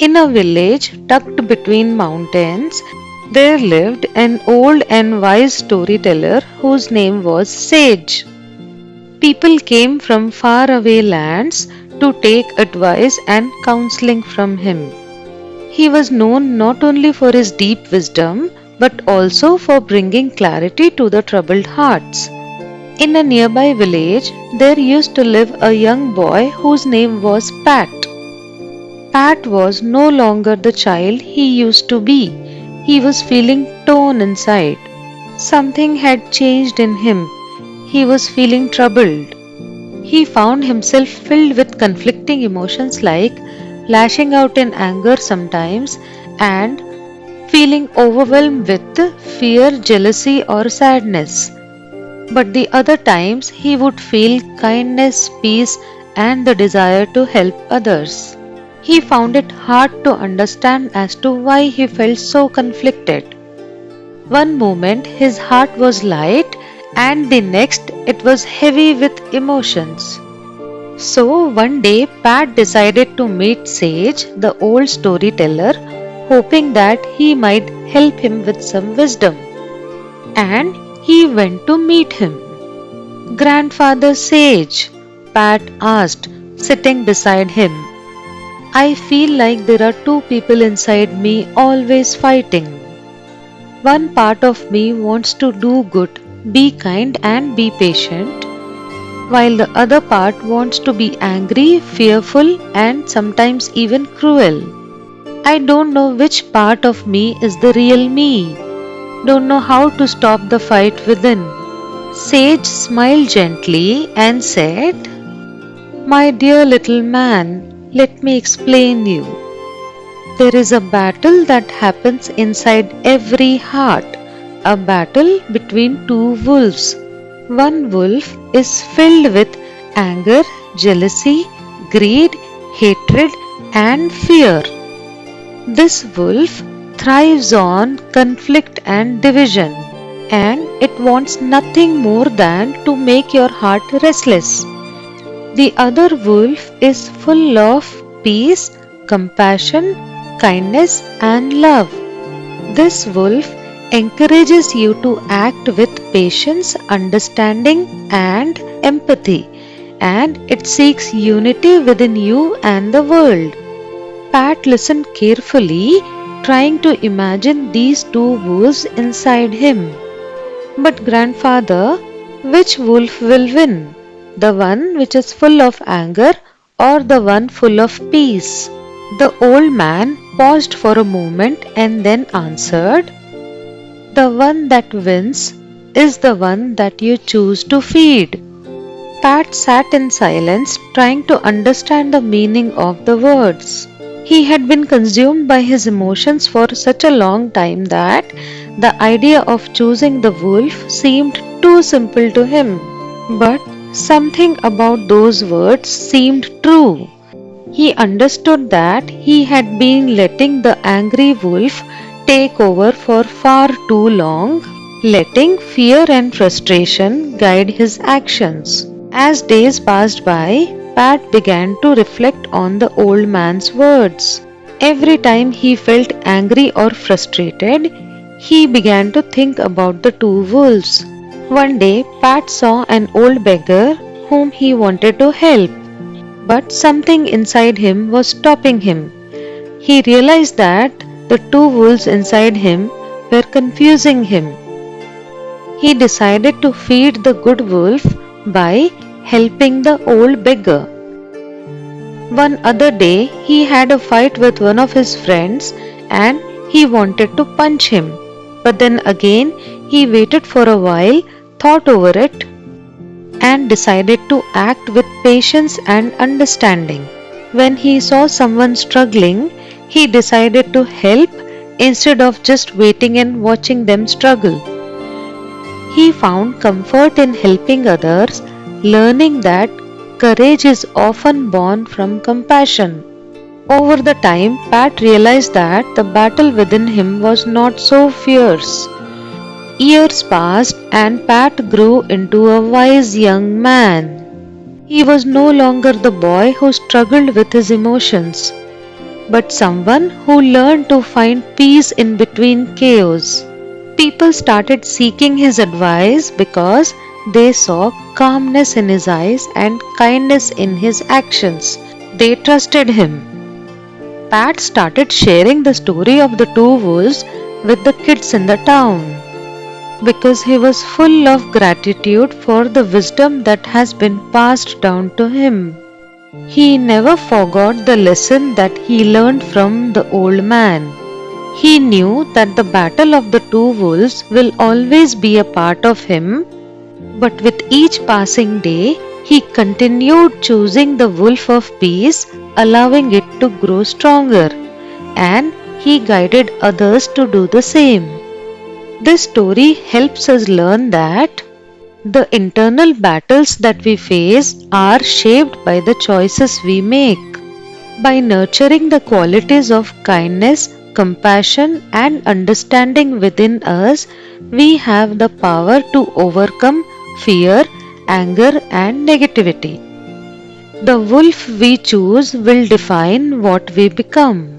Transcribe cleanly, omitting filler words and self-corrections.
In a village tucked between mountains, there lived an old and wise storyteller whose name was Sage. People came from faraway lands to take advice and counseling from him. He was known not only for his deep wisdom but also for bringing clarity to the troubled hearts. In a nearby village, there used to live a young boy whose name was Pat. Pat was no longer the child he used to be. He was feeling torn inside. Something had changed in him. He was feeling troubled. He found himself filled with conflicting emotions like lashing out in anger sometimes and feeling overwhelmed with fear, jealousy, or sadness. But the other times he would feel kindness, peace, and the desire to help others. He found it hard to understand as to why he felt so conflicted. One moment his heart was light, and the next it was heavy with emotions. So one day Pat decided to meet Sage, the old storyteller, hoping that he might help him with some wisdom. And he went to meet him. Grandfather Sage, Pat asked, sitting beside him. I feel like there are two people inside me always fighting. One part of me wants to do good, be kind, and be patient, while the other part wants to be angry, fearful, and sometimes even cruel. I don't know which part of me is the real me. Don't know how to stop the fight within. Sage smiled gently and said, my dear little man, let me explain you. There is a battle that happens inside every heart, a battle between two wolves. One wolf is filled with anger, jealousy, greed, hatred, and fear. This wolf thrives on conflict and division, and it wants nothing more than to make your heart restless. The other wolf is full of peace, compassion, kindness, and love. This wolf encourages you to act with patience, understanding, and empathy, and it seeks unity within you and the world. Pat listened carefully, trying to imagine these two wolves inside him. But, grandfather, which wolf will win? The one which is full of anger or the one full of peace? The old man paused for a moment and then answered, the one that wins is the one that you choose to feed. Pat sat in silence, trying to understand the meaning of the words. He had been consumed by his emotions for such a long time that the idea of choosing the wolf seemed too simple to him. But something about those words seemed true. He understood that he had been letting the angry wolf take over for far too long, letting fear and frustration guide his actions. As days passed by, Pat began to reflect on the old man's words. Every time he felt angry or frustrated, he began to think about the two wolves. One day, Pat saw an old beggar whom he wanted to help, but something inside him was stopping him. He realized that the two wolves inside him were confusing him. He decided to feed the good wolf by helping the old beggar. One other day, he had a fight with one of his friends and he wanted to punch him. But then again, he waited for a while, thought over it, and decided to act with patience and understanding. When he saw someone struggling, he decided to help instead of just waiting and watching them struggle. He found comfort in helping others, learning that courage is often born from compassion. Over the time, Pat realized that the battle within him was not so fierce. Years passed and Pat grew into a wise young man. He was no longer the boy who struggled with his emotions. but someone who learned to find peace in between chaos. People started seeking his advice because they saw calmness in his eyes and kindness in his actions. They trusted him. Pat started sharing the story of the two wolves with the kids in the town because he was full of gratitude for the wisdom that has been passed down to him. He never forgot the lesson that he learned from the old man. He knew that the battle of the two wolves will always be a part of him, but with each passing day, he continued choosing the wolf of peace, allowing it to grow stronger, and he guided others to do the same. This story helps us learn that the internal battles that we face are shaped by the choices we make. By nurturing the qualities of kindness, compassion, and understanding within us, we have the power to overcome fear, anger, and negativity. The wolf we choose will define what we become.